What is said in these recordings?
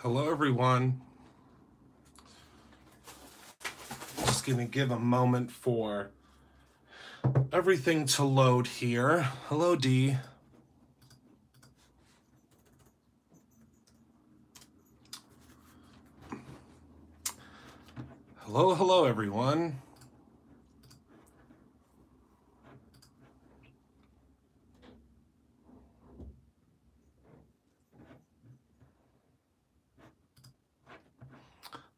Hello, everyone. Just going to give a moment for everything to load here. Hello, Dee. Hello, everyone.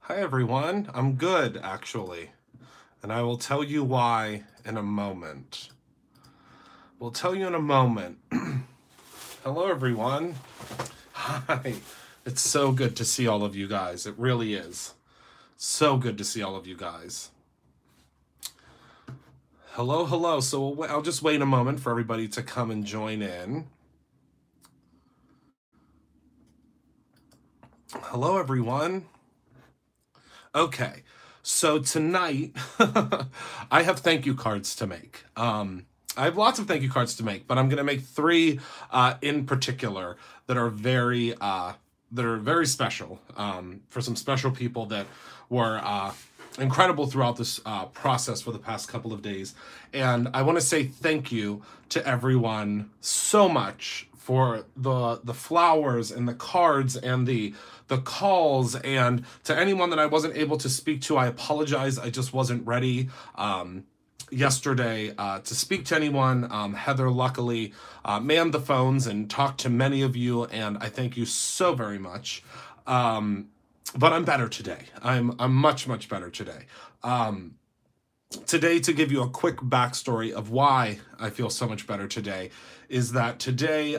Hi, everyone. I'm good, actually. And I will tell you why in a moment. We'll tell you in a moment. Hello, everyone. Hi. It's so good to see all of you guys. It really is. So good to see all of you guys. Hello. So I'll just wait a moment for everybody to come and join in. Hello, everyone. Okay, so tonight I have thank you cards to make. I have lots of thank you cards to make, but I'm going to make three in particular that are very special for some special people that were incredible throughout this process for the past couple of days. And I want to say thank you to everyone so much for the flowers and the cards and the calls, and to anyone that I wasn't able to speak to, I apologize. I just wasn't ready yesterday to speak to anyone. Heather luckily manned the phones and talked to many of you, and I thank you so very much. But I'm better today. I'm much better today. Today, to give you a quick backstory of why I feel so much better today, is that today,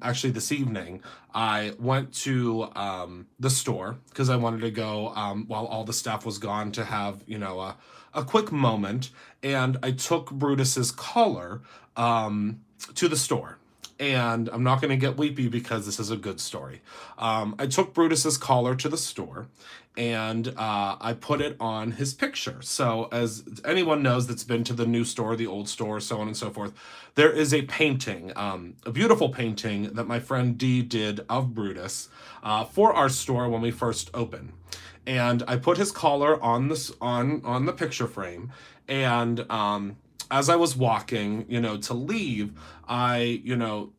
actually this evening, I went to the store because I wanted to go while all the staff was gone to have, a quick moment. And I took Brutus's collar to the store. And I'm not going to get weepy because this is a good story. I took Brutus's collar to the store, and I put it on his picture. So as anyone knows that's been to the new store, the old store, so on and so forth, there is a painting, a beautiful painting that my friend Dee did of Brutus for our store when we first opened. And I put his collar on this on the picture frame, and as I was walking, to leave, I,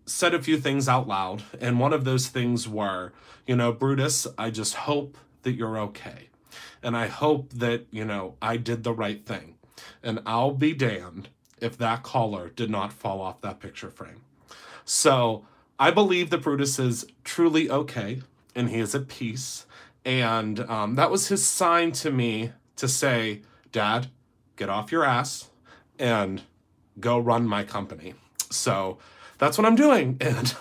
said a few things out loud. And one of those things were, Brutus, I just hope that you're okay. And I hope that, I did the right thing. And I'll be damned if that collar did not fall off that picture frame. So I believe that Brutus is truly okay and he is at peace. And that was his sign to me to say, Dad, get off your ass and go run my company. So that's what I'm doing. And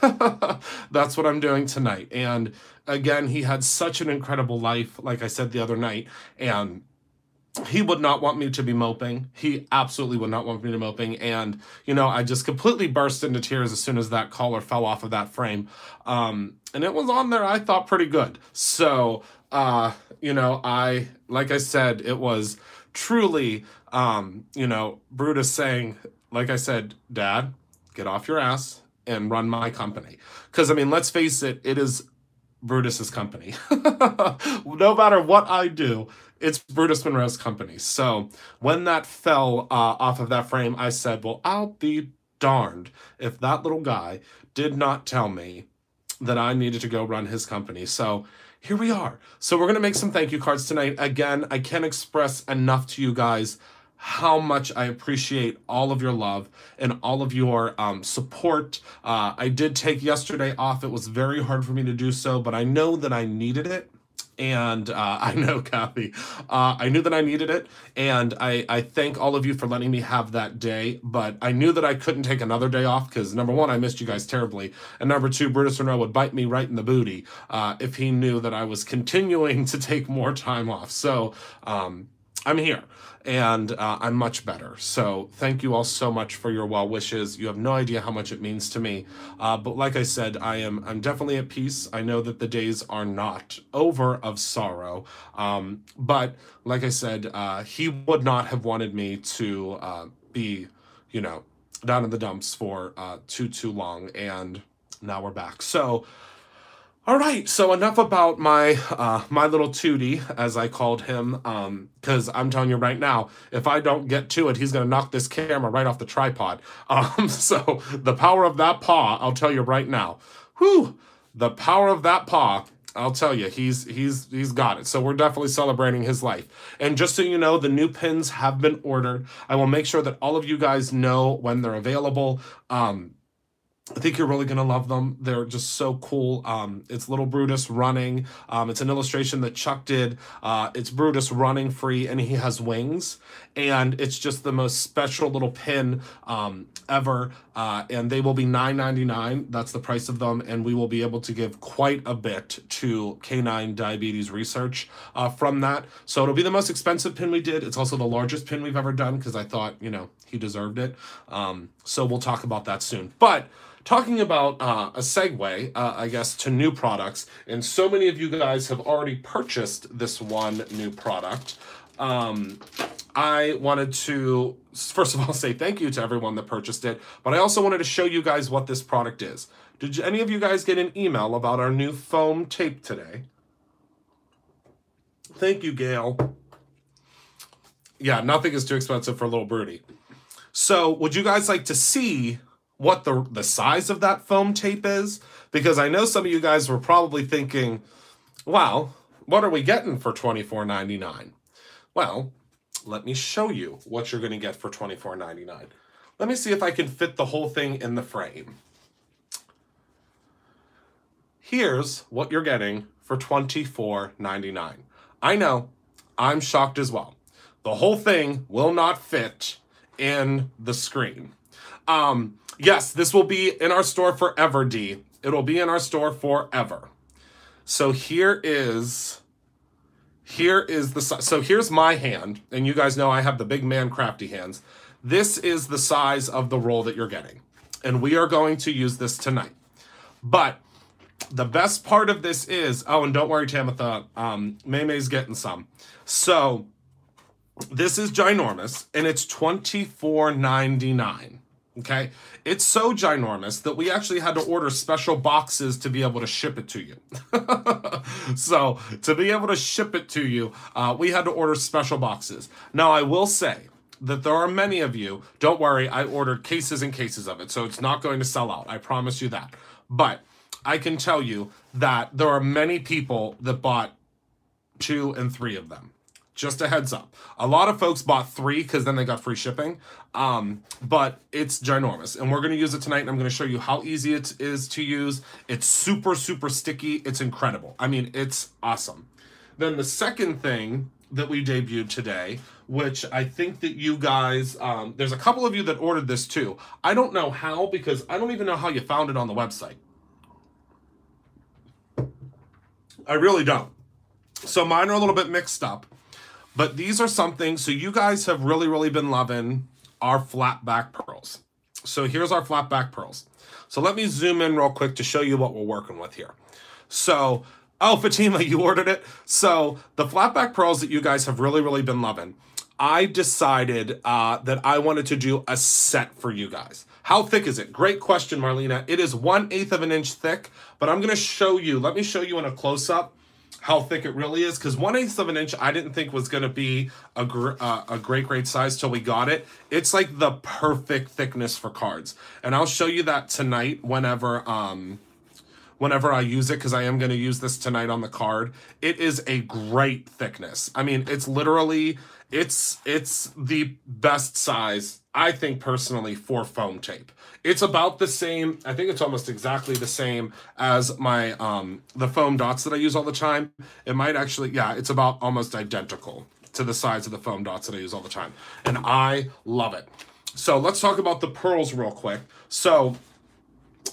that's what I'm doing tonight. And again, he had such an incredible life, like I said the other night, and he would not want me to be moping. He absolutely would not want me to be moping. And, I just completely burst into tears as soon as that collar fell off of that frame. And it was on there, I thought, pretty good. So, like I said, it was truly, Brutus saying, like I said, Dad, get off your ass and run my company. Because, let's face it, it is Brutus's company. No matter what I do, it's Brutus Monroe's company. So when that fell off of that frame, I said, well, I'll be darned if that little guy did not tell me that I needed to go run his company. So here we are. So we're going to make some thank you cards tonight. Again, I can't express enough to you guys how much I appreciate all of your love and all of your support. I did take yesterday off. It was very hard for me to do so, but I know that I needed it. And I know, Kathy, I knew that I needed it. And I thank all of you for letting me have that day. But I knew that I couldn't take another day off because, number one, I missed you guys terribly. And number two, Brutus Monroe would bite me right in the booty if he knew that I was continuing to take more time off. So I'm here. And I'm much better. So thank you all so much for your well wishes. You have no idea how much it means to me. But like I said, I'm definitely at peace. I know that the days are not over of sorrow. But like I said, he would not have wanted me to be, down in the dumps for too long. And now we're back. So All right, so enough about my my little Tootie, as I called him, because I'm telling you right now, if I don't get to it, he's gonna knock this camera right off the tripod. So the power of that paw, I'll tell you right now. Whew, the power of that paw. I'll tell you, he's got it. So we're definitely celebrating his life. And just so you know, the new pins have been ordered. I will make sure that all of you guys know when they're available. I think you're really going to love them. They're just so cool. It's little Brutus running. It's an illustration that Chuck did. It's Brutus running free, and he has wings. And it's just the most special little pin ever. And they will be $9.99. That's the price of them. And we will be able to give quite a bit to canine diabetes research from that. So it'll be the most expensive pin we did. It's also the largest pin we've ever done because I thought, you know, he deserved it. So we'll talk about that soon. But talking about a segue, I guess, to new products, and so many of you guys have already purchased this one new product. I wanted to, first of all, say thank you to everyone that purchased it, but I also wanted to show you guys what this product is. Did any of you guys get an email about our new foam tape today? Thank you, Gail. Yeah, nothing is too expensive for little Broody. So would you guys like to see what the size of that foam tape is? Because I know some of you guys were probably thinking, wow, what are we getting for $24.99? Well, let me show you what you're going to get for $24.99. Let me see if I can fit the whole thing in the frame. Here's what you're getting for $24.99. I know, I'm shocked as well. The whole thing will not fit in the screen. Yes, this will be in our store forever, D. It'll be in our store forever. So here is the, so here's my hand, and you guys know I have the big man crafty hands. This is the size of the roll that you're getting, and we are going to use this tonight. But the best part of this is, oh, and don't worry, Tamitha, Maymay's getting some. So this is ginormous, and it's $24.99. Okay, it's so ginormous that we actually had to order special boxes to be able to ship it to you. So to be able to ship it to you, we had to order special boxes. Now, I will say that there are many of you, don't worry, I ordered cases and cases of it, so it's not going to sell out. I promise you that. But I can tell you that there are many people that bought 2 and 3 of them. Just a heads up. A lot of folks bought 3 because then they got free shipping. But it's ginormous. And we're going to use it tonight, and I'm going to show you how easy it is to use. It's super, super sticky. It's incredible. I mean, it's awesome. Then the second thing that we debuted today, which I think that you guys, there's a couple of you that ordered this too. I don't know how, because I don't even know how you found it on the website. I really don't. So mine are a little bit mixed up. But these are something, so you guys have really, really been loving our flat back pearls. So here's our flat back pearls. So let me zoom in real quick to show you what we're working with here. So, oh, Fatima, you ordered it? So the flat back pearls that you guys have really, really been loving, I decided that I wanted to do a set for you guys. How thick is it? Great question, Marlena. It is 1/8 of an inch thick, but I'm going to show you, let me show you in a close-up how thick it really is, because 1/8 of an inch I didn't think was going to be a great size till we got it. It's like the perfect thickness for cards, and I'll show you that tonight whenever I use it, because I am going to use this tonight on the card. It is a great thickness. I mean, it's literally, it's the best size, I think personally, for foam tape. It's about the same, I think it's almost exactly the same as my the foam dots that I use all the time. It might actually, yeah, it's about almost identical to the size of the foam dots that I use all the time. And I love it. So let's talk about the pearls real quick. So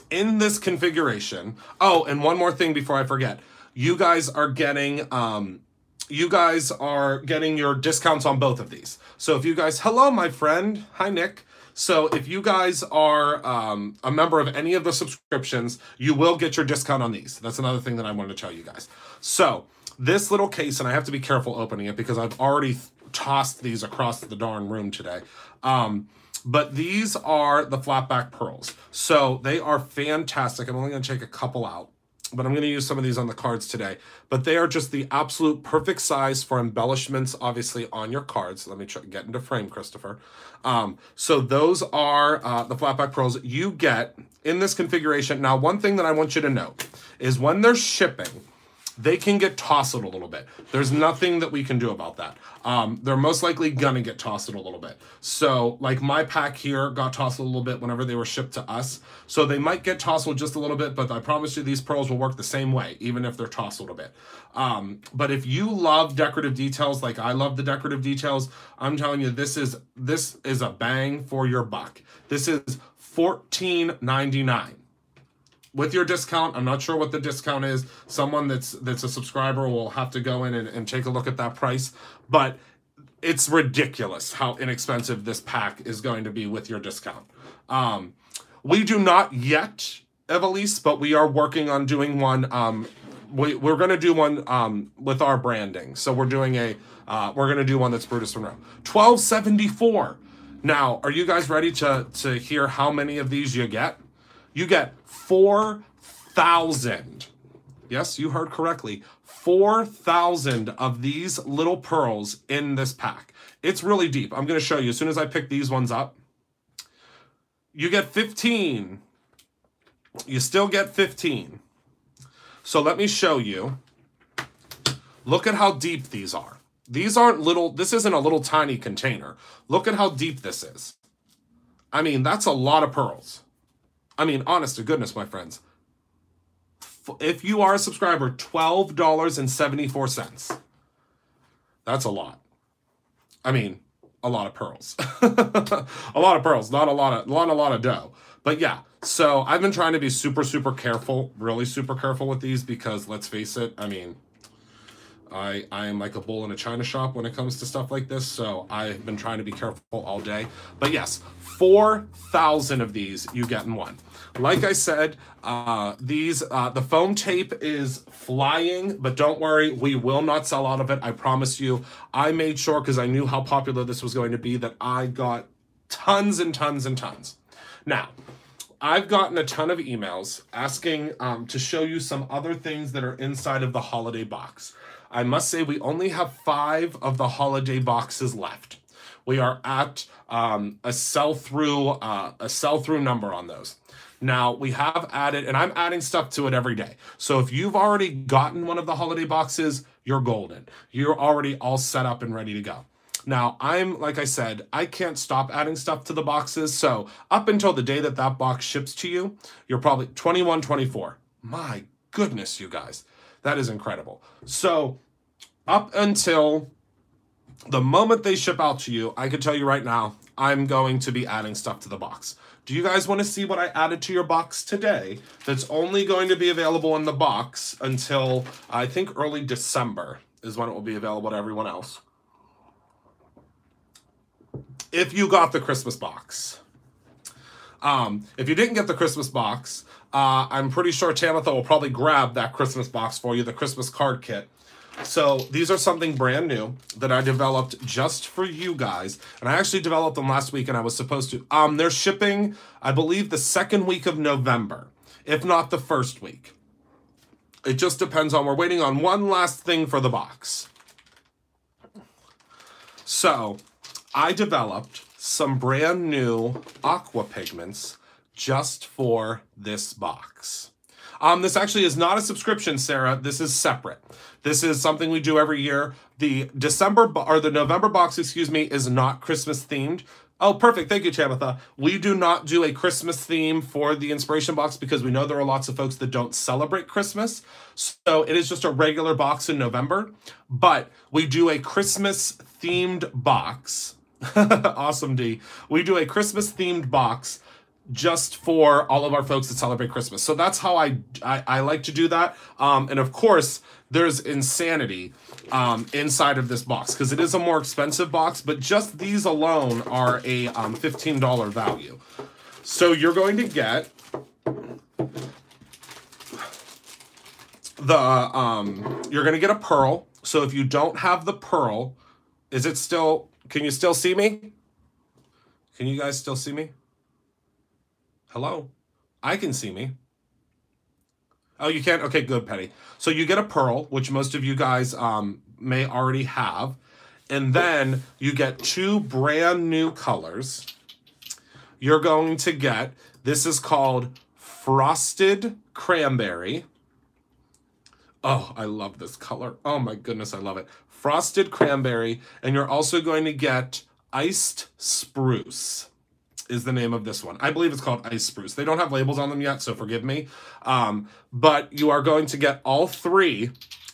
in this configuration, oh, and one more thing before I forget. You guys are getting your discounts on both of these. So if you guys, hello, my friend. Hi, Nick. So if you guys are a member of any of the subscriptions, you will get your discount on these. That's another thing that I wanted to tell you guys. So this little case, and I have to be careful opening it because I've already tossed these across the darn room today. But these are the flat back pearls. So they are fantastic. I'm only going to take a couple out. but I'm going to use some of these on the cards today. But they are just the absolute perfect size for embellishments, obviously, on your cards. Let me get into frame, Christopher. So those are the flatback pearls you get in this configuration. Now, one thing that I want you to note is when they're shipping, they can get tousled a little bit. There's nothing that we can do about that. They're most likely gonna get tousled a little bit. So like my pack here got tousled a little bit whenever they were shipped to us. So they might get tousled just a little bit, but I promise you these pearls will work the same way, even if they're tousled a bit. But if you love decorative details like I love the decorative details, I'm telling you, this is a bang for your buck. This is $14.99. With your discount. I'm not sure what the discount is. Someone that's a subscriber will have to go in and take a look at that price. But it's ridiculous how inexpensive this pack is going to be with your discount. We do not yet, Evelise, but we are working on doing one. We're going to do one with our branding. So we're doing we're going to do one that's Brutus Monroe. $12.74. Now, are you guys ready to hear how many of these you get? You get 4,000. Yes, you heard correctly. 4,000 of these little pearls in this pack. It's really deep. I'm going to show you as soon as I pick these ones up. You get 15. You still get 15. So let me show you. Look at how deep these are. These aren't little. This isn't a little tiny container. Look at how deep this is. I mean, that's a lot of pearls. I mean, honest to goodness, my friends. If you are a subscriber, $12.74. That's a lot. I mean, a lot of pearls. A lot of pearls, not a lot of dough. But yeah, so I've been trying to be super, super careful, really super careful with these because let's face it, I mean, I am like a bull in a china shop when it comes to stuff like this, so I've been trying to be careful all day. But yes, 4,000 of these you get in one. Like I said, the foam tape is flying, but don't worry, we will not sell out of it, I promise you. I made sure, because I knew how popular this was going to be, that I got tons and tons and tons. Now, I've gotten a ton of emails asking to show you some other things that are inside of the holiday box. I must say we only have 5 of the holiday boxes left. We are at a sell-through number on those. Now, we have added, and I'm adding stuff to it every day. So if you've already gotten one of the holiday boxes, you're golden. You're already all set up and ready to go. Now, like I said, I can't stop adding stuff to the boxes. So up until the day that that box ships to you, you're probably 21, 24. My goodness, you guys. That is incredible. So up until the moment they ship out to you, I can tell you right now, I'm going to be adding stuff to the box. Do you guys want to see what I added to your box today that's only going to be available in the box until, I think, early December is when it will be available to everyone else? If you got the Christmas box. If you didn't get the Christmas box, I'm pretty sure Tamitha will probably grab that Christmas box for you, the Christmas card kit. So these are something brand new that I developed just for you guys. And I actually developed them last week and I was supposed to. They're shipping, I believe, the second week of November, if not the first week. It just depends on, we're waiting on one last thing for the box. So I developed some brand new aqua pigments just for this box. This actually is not a subscription, Sarah. This is separate. This is something we do every year. The November box, excuse me, is not Christmas themed. Oh, perfect. Thank you, Tamitha. We do not do a Christmas theme for the inspiration box because we know there are lots of folks that don't celebrate Christmas. So it is just a regular box in November, but we do a Christmas themed box. Awesome, D. We do a Christmas themed box just for all of our folks that celebrate Christmas. So that's how I like to do that. And of course, there's insanity inside of this box because it is a more expensive box, but just these alone are a $15 value. So you're going to get you're going to get a pearl. So if you don't have the pearl, can you still see me? Can you guys still see me? Hello? I can see me. Oh, you can't? Okay, good, Penny. So you get a pearl, which most of you guys may already have. And then you get 2 brand new colors. You're going to get, this is called Frosted Cranberry. Oh, I love this color. Oh my goodness, I love it. Frosted Cranberry. And you're also going to get Iced Spruce is the name of this one. I believe it's called Ice Spruce. They don't have labels on them yet, so forgive me. But you are going to get all 3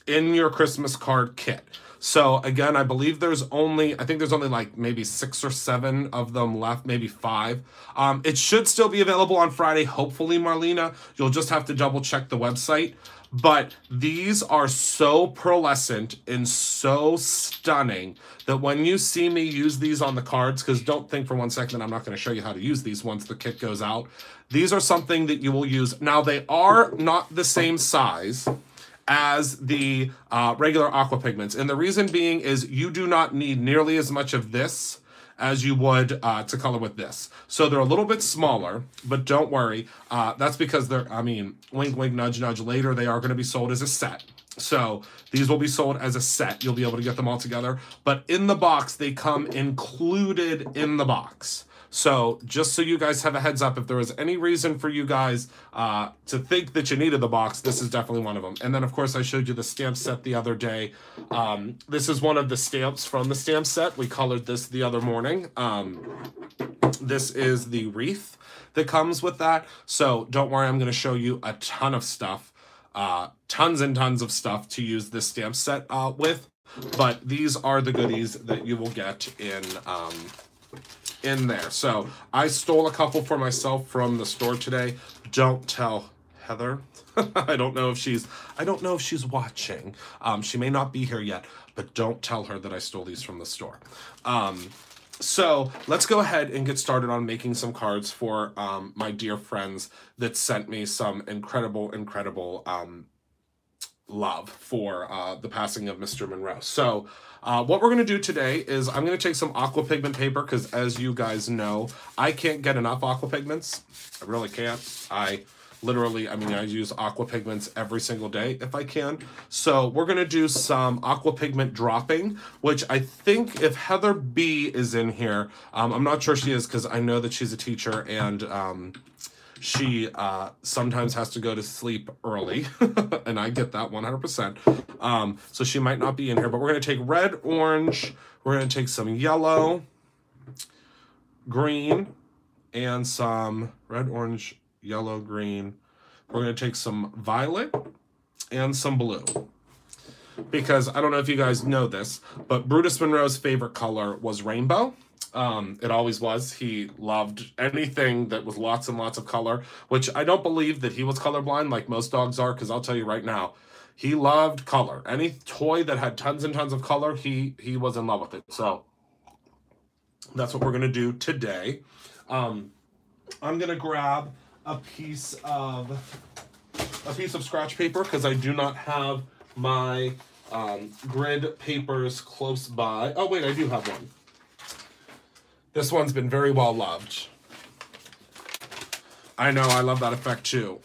in your Christmas card kit. So again, I believe I think there's only like maybe 6 or 7 of them left, maybe 5. It should still be available on Friday, hopefully, Marlena. You'll just have to double check the website. But these are so pearlescent and so stunning that when you see me use these on the cards, because don't think for one second I'm not going to show you how to use these once the kit goes out. These are something that you will use. Now, they are not the same size as the regular aqua pigments. And the reason being is you do not need nearly as much of this as you would to color with this. So they're a little bit smaller, but don't worry. That's because they're, I mean, wink, wink, nudge, nudge. Later, they are going to be sold as a set. So these will be sold as a set. You'll be able to get them all together. But in the box, they come included in the box. So just so you guys have a heads up, if there was any reason for you guys to think that you needed the box, this is definitely one of them. And then, of course, I showed you the stamp set the other day. This is one of the stamps from the stamp set. We colored this the other morning. This is the wreath that comes with that. So don't worry, I'm going to show you a ton of stuff, tons and tons of stuff to use this stamp set with. But these are the goodies that you will get in there. So I stole a couple for myself from the store today. Don't tell Heather. I don't know if she's watching. She may not be here yet, but don't tell her that I stole these from the store. So let's go ahead and get started on making some cards for my dear friends that sent me some incredible love for the passing of Mr. Monroe. So what we're going to do today is I'm going to take some aqua pigment paper because, as you guys know, I can't get enough aqua pigments. I really can't. I use aqua pigments every single day if I can. So we're going to do some aqua pigment dropping, which I think if Heather B is in here, I'm not sure she is because I know that she's a teacher and she sometimes has to go to sleep early, and I get that 100%. So she might not be in here, but we're going to take red, orange, we're going to take some yellow, green, and some red, orange, yellow, green. We're going to take some violet and some blue. Because I don't know if you guys know this, but Brutus Monroe's favorite color was rainbow. It always was. He loved anything that was lots and lots of color, which I don't believe that he was colorblind like most dogs are, because I'll tell you right now, he loved color. Any toy that had tons and tons of color, he was in love with it. So that's what we're going to do today. I'm going to grab a piece of scratch paper because I do not have my grid papers close by. Oh, wait, I do have one. This one's been very well loved. I know, I love that effect too.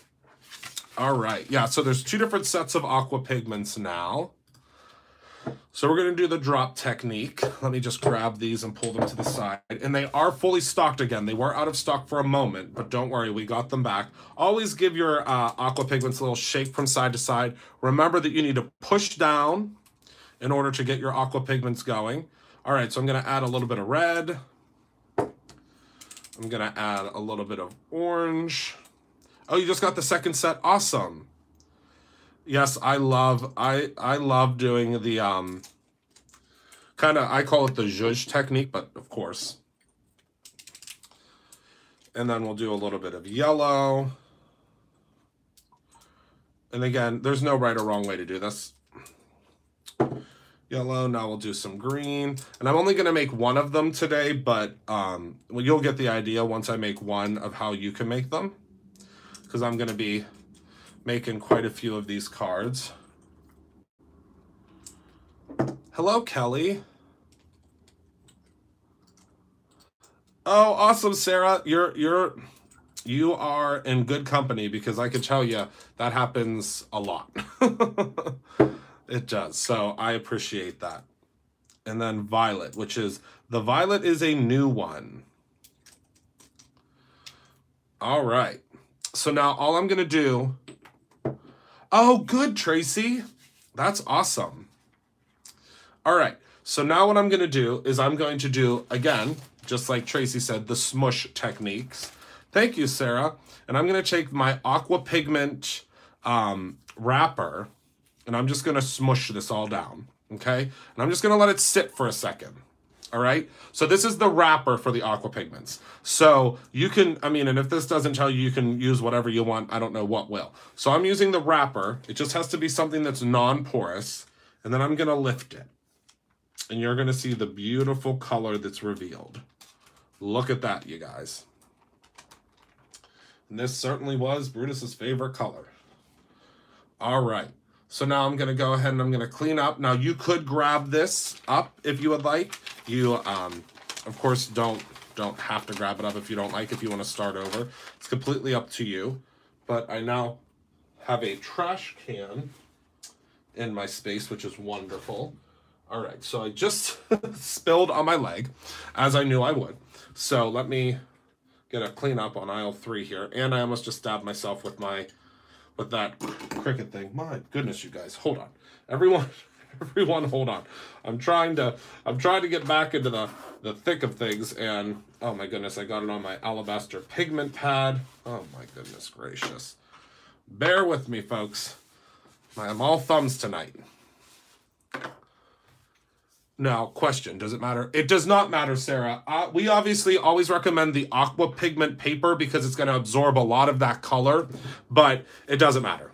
All right, yeah, so there's 2 different sets of aqua pigments now. So we're going to do the drop technique. Let me just grab these and pull them to the side. And they are fully stocked again. They were out of stock for a moment, but don't worry, we got them back. Always give your aqua pigments a little shake from side to side. Remember that you need to push down in order to get your aqua pigments going. All right, so I'm going to add a little bit of red. I'm going to add a little bit of orange. Oh, you just got the second set. Awesome. Yes, I love doing the I call it the zhuzh technique, but of course. And then we'll do a little bit of yellow. And again, there's no right or wrong way to do this. Yellow, now we'll do some green. And I'm only going to make one of them today, but well, you'll get the idea once I make one of how you can make them. Because I'm going to be making quite a few of these cards. Hello, Kelly. Oh, awesome, Sarah. You're You are in good company because I can tell you that happens a lot. It does. So I appreciate that. And then violet, which is, the violet is a new one. All right. So now all I'm going to do, oh, good, Tracy. That's awesome. All right. So now what I'm going to do is I'm going to do, again, just like Tracy said, the smush techniques. Thank you, Sarah. And I'm going to take my aqua pigment wrapper, and I'm just going to smush this all down, okay? And I'm just going to let it sit for a second, all right? So this is the wrapper for the aqua pigments. So you can, I mean, and if this doesn't tell you, you can use whatever you want. I don't know what will. So I'm using the wrapper. It just has to be something that's non-porous, and then I'm going to lift it. And you're going to see the beautiful color that's revealed. Look at that, you guys. And this certainly was Brutus's favorite color. All right. So now I'm going to go ahead and I'm going to clean up. Now, you could grab this up if you would like. You, of course, don't have to grab it up if you don't like, if you want to start over. It's completely up to you. But I now have a trash can in my space, which is wonderful. All right, so I just spilled on my leg, as I knew I would. So let me get a clean up on aisle 3 here. And I almost just stabbed myself with that cricket thing. My goodness, you guys, hold on. Everyone, hold on. I'm trying to get back into the thick of things, and oh my goodness, I got it on my alabaster pigment pad. Oh my goodness gracious. Bear with me, folks. I'm all thumbs tonight. Now, question, does it matter? It does not matter, Sarah. We obviously always recommend the aqua pigment paper because it's going to absorb a lot of that color, but it doesn't matter.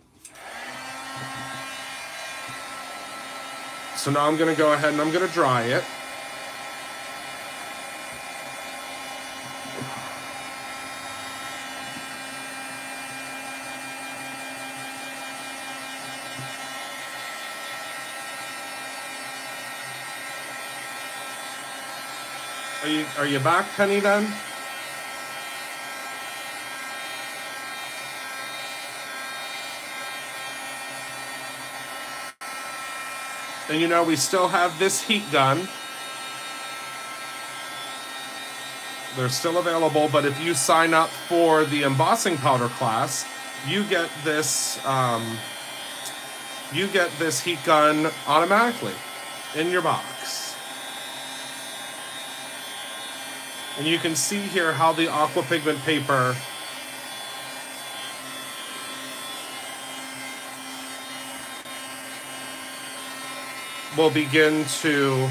So now I'm going to go ahead and I'm going to dry it. Are you back, Penny, then? And you know, we still have this heat gun. They're still available, but if you sign up for the embossing powder class, you get this heat gun automatically in your box. And you can see here how the aqua pigment paper will begin to,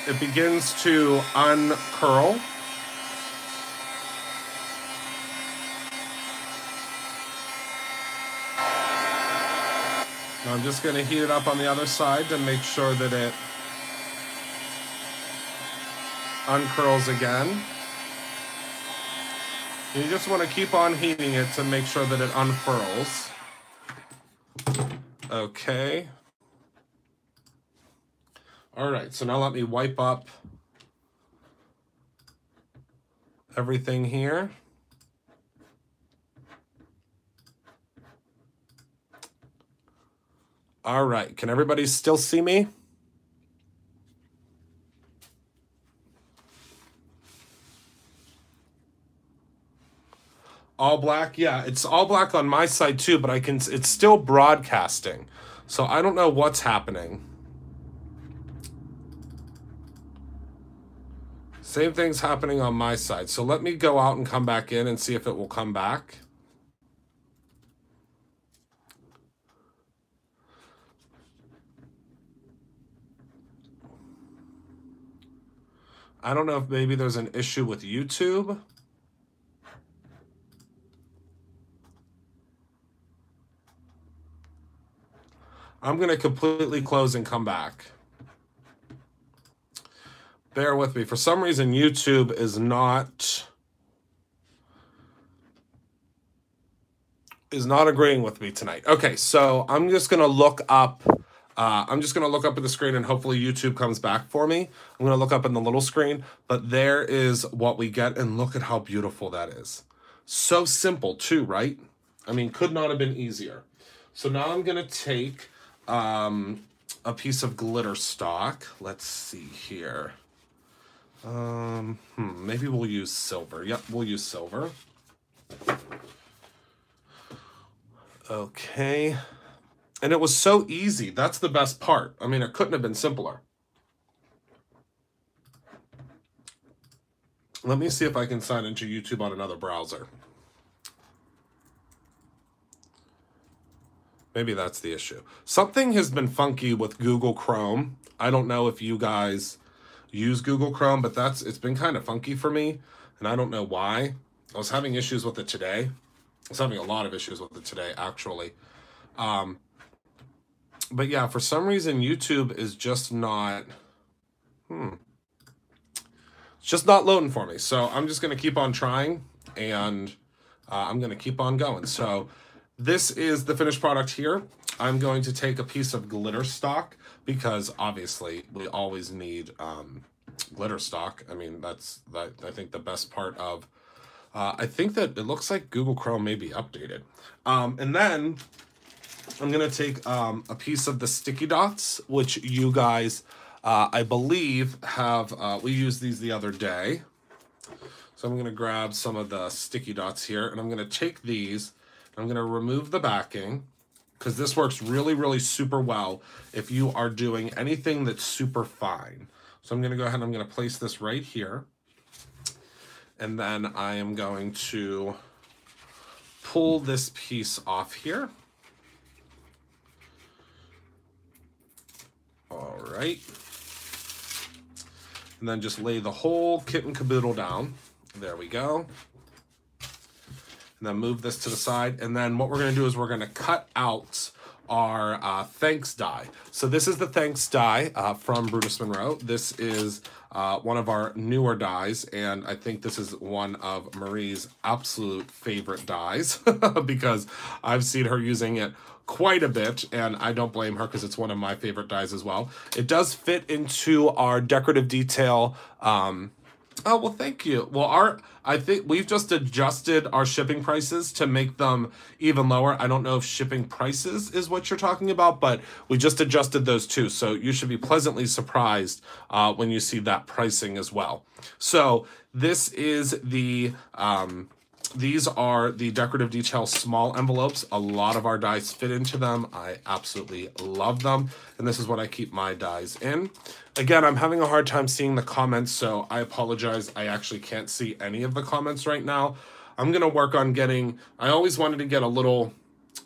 it begins to uncurl. Now I'm just going to heat it up on the other side to make sure that it uncurls again. You just want to keep on heating it to make sure that it unfurls. Okay. All right, so now let me wipe up everything here. All right, can everybody still see me? All black? Yeah, it's all black on my side too, but it's still broadcasting. So I don't know what's happening. Same thing's happening on my side. So let me go out and come back in and see if it will come back. I don't know if maybe there's an issue with YouTube. I'm going to completely close and come back. Bear with me. For some reason, YouTube is not agreeing with me tonight. Okay, so I'm just going to look up. I'm just going to look up at the screen and hopefully YouTube comes back for me. I'm going to look up in the little screen, but there is what we get, and look at how beautiful that is. So simple too, right? I mean, could not have been easier. So now I'm going to take a piece of glitter stock. Let's see here. Maybe we'll use silver. Yep, we'll use silver. Okay. And it was so easy. That's the best part. I mean, it couldn't have been simpler. Let me see if I can sign into YouTube on another browser. Maybe that's the issue. Something has been funky with Google Chrome. I don't know if you guys use Google Chrome, but it's been kind of funky for me, and I don't know why. I was having issues with it today. I was having a lot of issues with it today, actually. But yeah, for some reason, YouTube is just not... It's just not loading for me. So I'm just going to keep on trying, and I'm going to keep on going. So this is the finished product here. I'm going to take a piece of glitter stock because obviously we always need glitter stock. I mean, that's I think the best part of... I think that it looks like Google Chrome may be updated. And then I'm going to take a piece of the sticky dots, which you guys... I believe we used these the other day. So I'm going to grab some of the sticky dots here, and I'm going to take these, and I'm going to remove the backing, because this works really, really super well if you are doing anything that's super fine. So I'm going to go ahead and I'm going to place this right here. And then I am going to pull this piece off here. All right. And then just lay the whole kit and caboodle down. There we go. And then move this to the side. And then what we're going to do is we're going to cut out our thanks die. So this is the thanks die from Brutus Monroe. This is one of our newer dies, and I think this is one of Marie's absolute favorite dies because I've seen her using it quite a bit, and I don't blame her because it's one of my favorite dies as well. It does fit into our decorative detail. Oh, well, thank you. Well, I think we've just adjusted our shipping prices to make them even lower. I don't know if shipping prices is what you're talking about, but we just adjusted those too. So you should be pleasantly surprised when you see that pricing as well. So this is the... these are the decorative detail small envelopes. A lot of our dies fit into them. I absolutely love them. And this is what I keep my dies in. Again, I'm having a hard time seeing the comments, so I apologize. I actually can't see any of the comments right now. I'm going to work on getting... I always wanted to get a little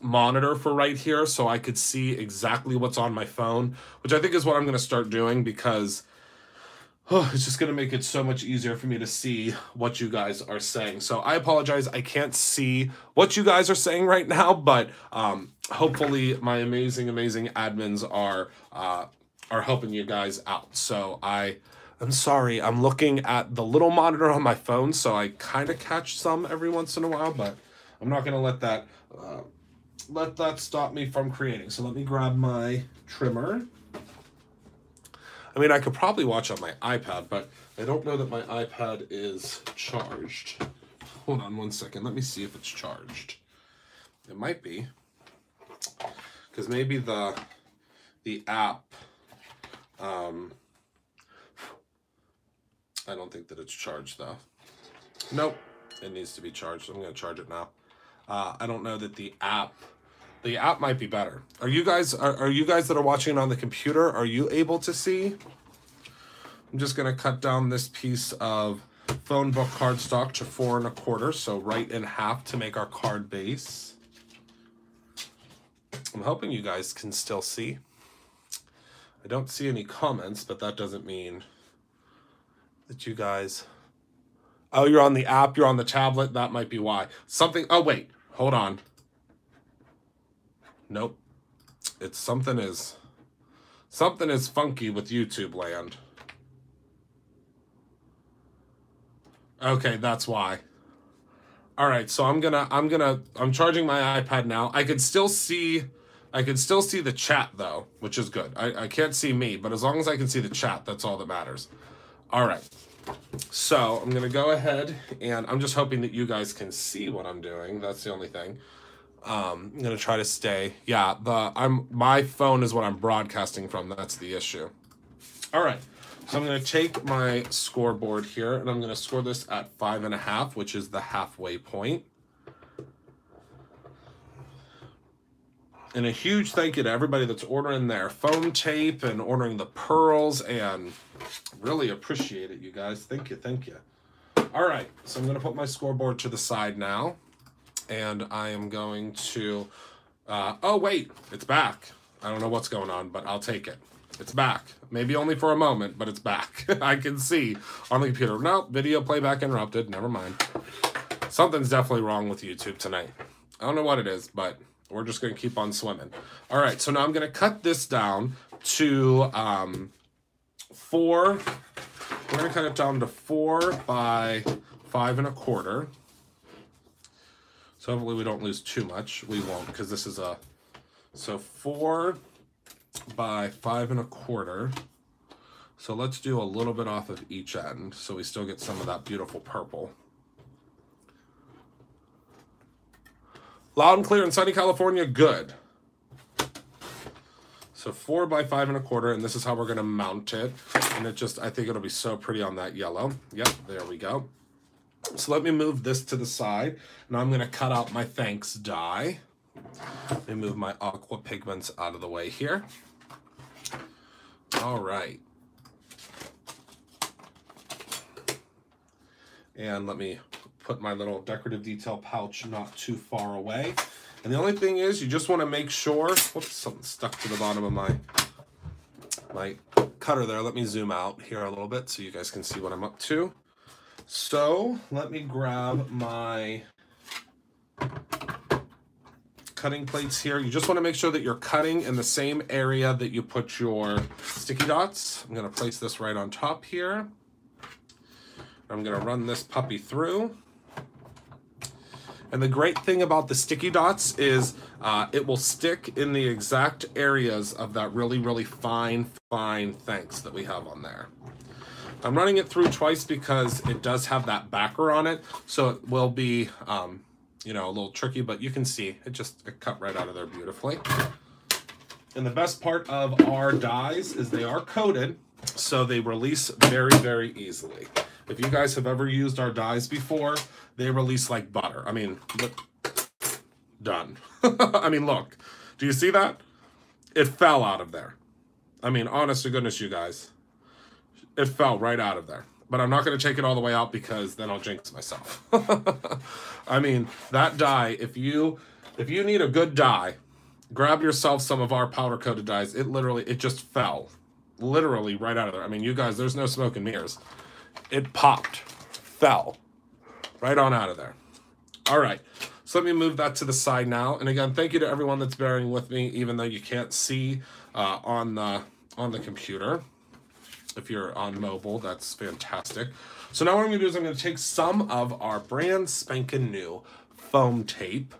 monitor for right here so I could see exactly what's on my phone, which I think is what I'm going to start doing because... it's just going to make it so much easier for me to see what you guys are saying. So I apologize. I can't see what you guys are saying right now, but hopefully my amazing, amazing admins are helping you guys out. So I'm sorry. I'm looking at the little monitor on my phone, so I kind of catch some every once in a while, but I'm not going to let that stop me from creating. So let me grab my trimmer. I mean, I could probably watch on my iPad, but I don't know that my iPad is charged. Hold on one second. Let me see if it's charged. It might be. Because maybe the app... I don't think that it's charged, though. Nope. It needs to be charged. I'm going to charge it now. I don't know that the app... The app might be better. Are you guys that are watching it on the computer, are you able to see? I'm just going to cut down this piece of phone book cardstock to 4 1/4, so right in half to make our card base. I'm hoping you guys can still see. I don't see any comments, but that doesn't mean that you guys... Oh, you're on the app, you're on the tablet, that might be why. Oh, wait, hold on. Nope. It's something is funky with YouTube land. Okay, that's why. All right, so I'm charging my iPad now. I can still see the chat though, which is good. I can't see me, but as long as I can see the chat, that's all that matters. All right. So I'm going to go ahead, and I'm just hoping that you guys can see what I'm doing. That's the only thing. I'm going to try to stay. Yeah, my phone is what I'm broadcasting from. That's the issue. All right. So I'm going to take my scoreboard here, and I'm going to score this at 5.5, which is the halfway point. And a huge thank you to everybody that's ordering their foam tape and ordering the pearls, and really appreciate it, you guys. Thank you, thank you. All right, so I'm going to put my scoreboard to the side now, and I am going to, oh wait, it's back. I don't know what's going on, but I'll take it. It's back. Maybe only for a moment, but it's back. I can see on the computer. No, video playback interrupted. Never mind. Something's definitely wrong with YouTube tonight. I don't know what it is, but we're just going to keep on swimming. All right, so now I'm going to cut this down to 4. We're going to cut it down to 4 by 5.25. So hopefully we don't lose too much. We won't, because this is a... So 4 by 5.25. So let's do a little bit off of each end, so we still get some of that beautiful purple. Loud and clear in sunny California, good. So 4 by 5.25, and this is how we're gonna mount it. And it just, I think it'll be so pretty on that yellow. Yep, there we go. So let me move this to the side. Now I'm gonna cut out my thanks die. Let me move my aqua pigments out of the way here. All right. And let me put my little decorative detail pouch not too far away. And the only thing is, you just want to make sure, whoops, something stuck to the bottom of my cutter there. Let me zoom out here a little bit so you guys can see what I'm up to. So let me grab my cutting plates here. You just want to make sure that you're cutting in the same area that you put your sticky dots. I'm going to place this right on top here. I'm going to run this puppy through. And the great thing about the sticky dots is it will stick in the exact areas of that really, really fine thanks that we have on there. I'm running it through twice because it does have that backer on it, so it will be, you know, a little tricky, but you can see it cut right out of there beautifully. And the best part of our dies is they are coated, so they release very, very easily. If you guys have ever used our dies before, they release like butter. I mean, look, done. I mean, look, do you see that? It fell out of there. I mean, honest to goodness, you guys, it fell right out of there. But I'm not going to take it all the way out because then I'll jinx myself. I mean, that die, if you need a good die, grab yourself some of our powder coated dies. It just fell literally right out of there. I mean, you guys, there's no smoke and mirrors. It popped, fell right on out of there. All right, so let me move that to the side now. And again, thank you to everyone that's bearing with me, even though you can't see on the computer. If you're on mobile, that's fantastic. So now what I'm gonna do is I'm gonna take some of our brand spanking new foam tape,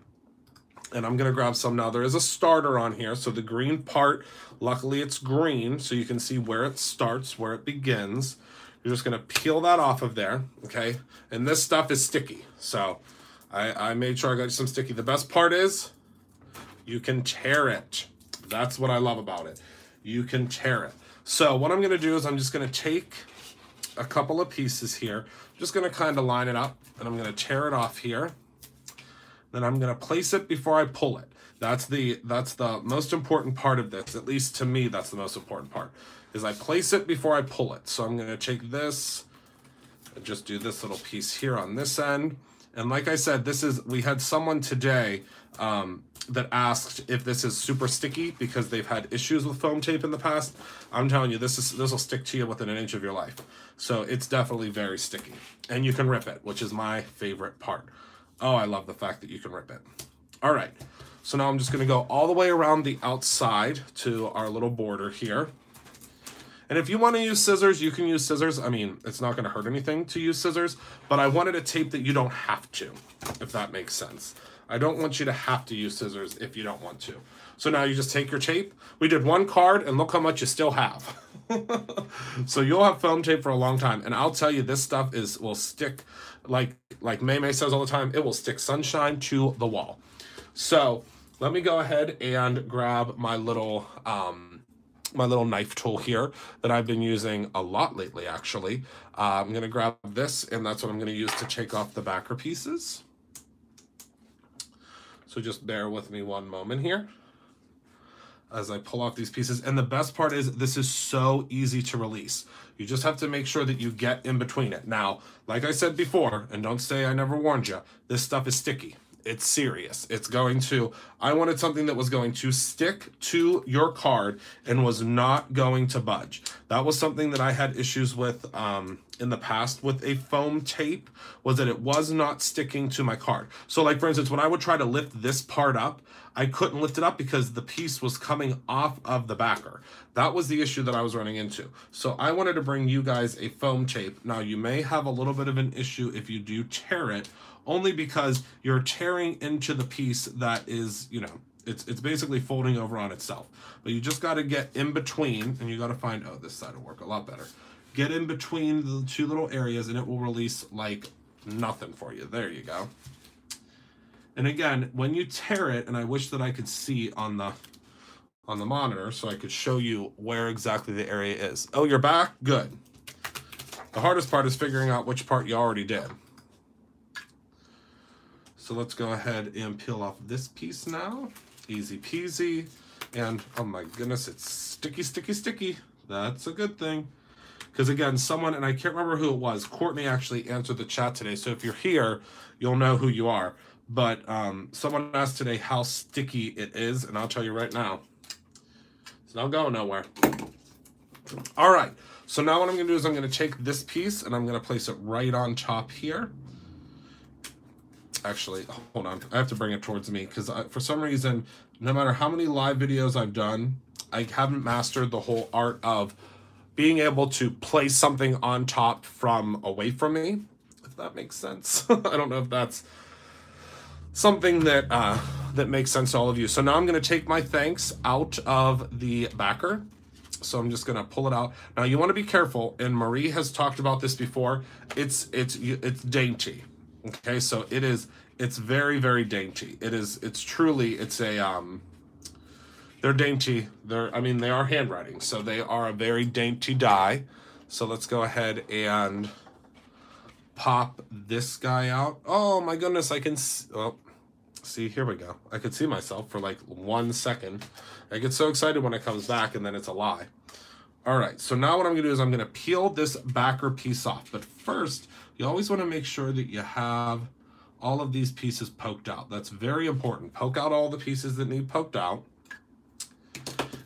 and I'm gonna grab some now. There is a starter on here, so the green part, luckily it's green, so you can see where it starts, where it begins. You're just gonna peel that off of there, okay? And this stuff is sticky, so I made sure I got some sticky. The best part is you can tear it. That's what I love about it. You can tear it. So what I'm gonna do is I'm just gonna take a couple of pieces here. I'm just gonna kind of line it up, and I'm gonna tear it off here. Then I'm gonna place it before I pull it. That's the most important part of this. At least to me, that's the most important part, is I place it before I pull it. So I'm gonna take this and just do this little piece here on this end. And like I said, we had someone today that asked if this is super sticky because they've had issues with foam tape in the past. I'm telling you, this will stick to you within an inch of your life. So it's definitely very sticky. And you can rip it, which is my favorite part. Oh, I love the fact that you can rip it. All right, so now I'm just gonna go all the way around the outside to our little border here. And if you want to use scissors, you can use scissors. I mean, it's not going to hurt anything to use scissors, but I wanted a tape that you don't have to, if that makes sense. I don't want you to have to use scissors if you don't want to. So now you just take your tape. We did one card, and look how much you still have. So you'll have foam tape for a long time. And I'll tell you, this stuff will stick, like May May says all the time, it will stick sunshine to the wall. So let me go ahead and grab my little knife tool here that I've been using a lot lately, actually. I'm going to grab this, and that's what I'm going to use to take off the backer pieces. So just bear with me one moment here as I pull off these pieces. And the best part is this is so easy to release. You just have to make sure that you get in between it. Now, like I said before, and don't say I never warned you, this stuff is sticky. It's serious. It's going to, I wanted something that was going to stick to your card and was not going to budge. That was something that I had issues with in the past with a foam tape, was that it was not sticking to my card. So like, for instance, when I would try to lift this part up, I couldn't lift it up because the piece was coming off of the backer. That was the issue that I was running into. So I wanted to bring you guys a foam tape. Now, you may have a little bit of an issue if you do tear it, only because you're tearing into the piece that is, you know, it's basically folding over on itself. But you just got to get in between, and you got to find, oh, this side will work a lot better. Get in between the two little areas, and it will release like nothing for you. There you go. And again, when you tear it, and I wish that I could see on the monitor so I could show you where exactly the area is. Oh, you're back? Good. The hardest part is figuring out which part you already did. So let's go ahead and peel off this piece now. Easy peasy. And oh my goodness, it's sticky, sticky, sticky. That's a good thing. Because again, someone, and I can't remember who it was, Courtney actually answered the chat today. So if you're here, you'll know who you are. But someone asked today how sticky it is, and I'll tell you right now, it's not going nowhere. All right, so now what I'm gonna do is I'm gonna take this piece and I'm gonna place it right on top here. Actually, hold on, I have to bring it towards me because for some reason, no matter how many live videos I've done, I haven't mastered the whole art of being able to place something on top from away from me, if that makes sense. I don't know if that's something that that makes sense to all of you. So now I'm going to take my thanks out of the backer. So I'm just going to pull it out. Now you want to be careful, and Marie has talked about this before. It's dainty. Okay, so it's very, very dainty. It's truly, they're dainty. They are handwriting, so they are a very dainty die. So let's go ahead and pop this guy out. Oh my goodness, I can see, here we go. I could see myself for like 1 second. I get so excited when it comes back and then it's a lie. All right, so now what I'm gonna do is I'm gonna peel this backer piece off. But first, you always wanna make sure that you have all of these pieces poked out. That's very important. Poke out all the pieces that need poked out.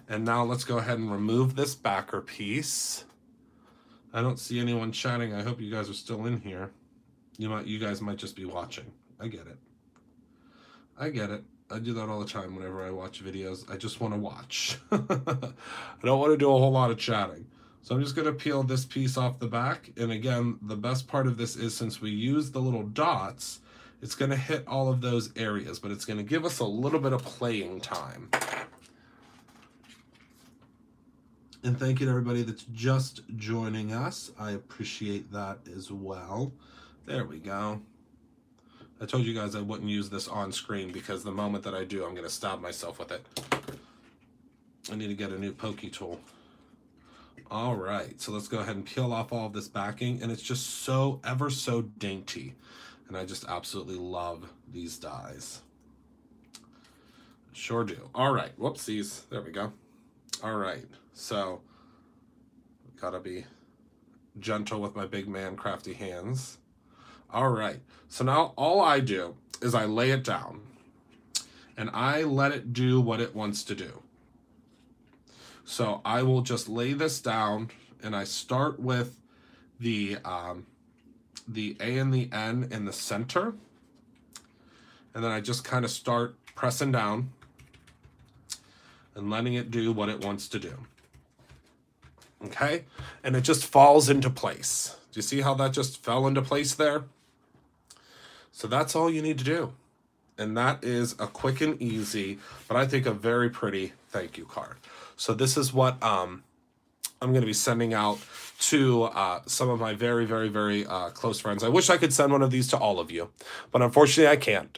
And now let's go ahead and remove this backer piece. I don't see anyone chatting. I hope you guys are still in here. You guys might just be watching. I get it. I get it. I do that all the time whenever I watch videos. I just want to watch. I don't want to do a whole lot of chatting. So I'm just going to peel this piece off the back. And again, the best part of this is since we use the little dots, it's going to hit all of those areas, but it's going to give us a little bit of playing time. And thank you to everybody that's just joining us. I appreciate that as well. There we go. I told you guys I wouldn't use this on screen because the moment that I do, I'm going to stab myself with it. I need to get a new pokey tool. All right, so let's go ahead and peel off all of this backing. And it's just so ever so dainty. And I just absolutely love these dies. Sure do. All right, whoopsies. There we go. All right, so gotta be gentle with my big man crafty hands. All right, so now all I do is I lay it down and I let it do what it wants to do. So I will just lay this down and I start with the A and the N in the center. And then I just kind of start pressing down and letting it do what it wants to do. Okay? And it just falls into place. Do you see how that just fell into place there? So that's all you need to do. And that is a quick and easy, but I think a very pretty thank you card. So this is what I'm going to be sending out to some of my very, very, very close friends. I wish I could send one of these to all of you, but unfortunately I can't.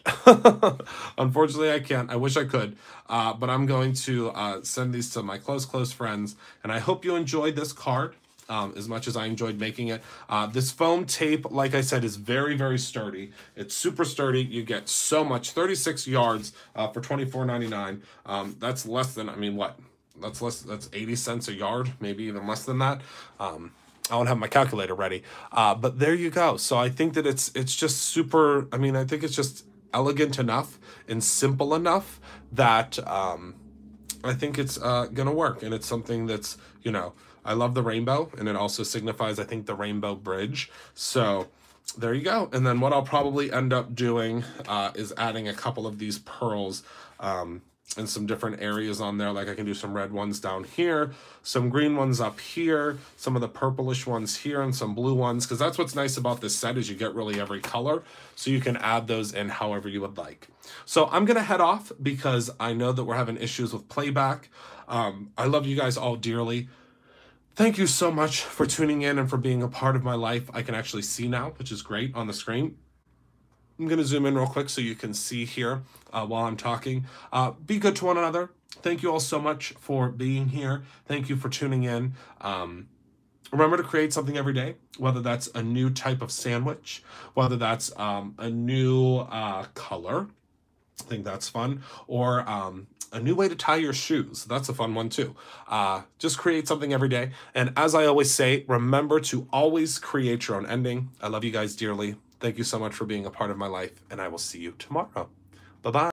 Unfortunately I can't. I wish I could, but I'm going to send these to my close friends, and I hope you enjoyed this card as much as I enjoyed making it. This foam tape, like I said, is very, very sturdy. It's super sturdy. You get so much, 36 yards for $24.99. That's less than, I mean, what? That's 80 cents a yard, maybe even less than that. I don't have my calculator ready, but there you go. So I think that it's just super, I mean, I think it's just elegant enough and simple enough that I think it's gonna work. And it's something that's, you know, I love the rainbow, and it also signifies, I think, the rainbow bridge. So there you go. And then what I'll probably end up doing is adding a couple of these pearls in some different areas on there. Like I can do some red ones down here, some green ones up here, some of the purplish ones here, and some blue ones, because that's what's nice about this set is you get really every color, so you can add those in however you would like. So I'm gonna head off because I know that we're having issues with playback. I love you guys all dearly. Thank you so much for tuning in and for being a part of my life. I can actually see now, which is great on the screen. I'm going to zoom in real quick so you can see here while I'm talking. Be good to one another. Thank you all so much for being here. Thank you for tuning in. Remember to create something every day, whether that's a new type of sandwich, whether that's a new color. I think that's fun. Or a new way to tie your shoes. That's a fun one too. Just create something every day. And as I always say, remember to always create your own ending. I love you guys dearly. Thank you so much for being a part of my life, and I will see you tomorrow. Bye-bye.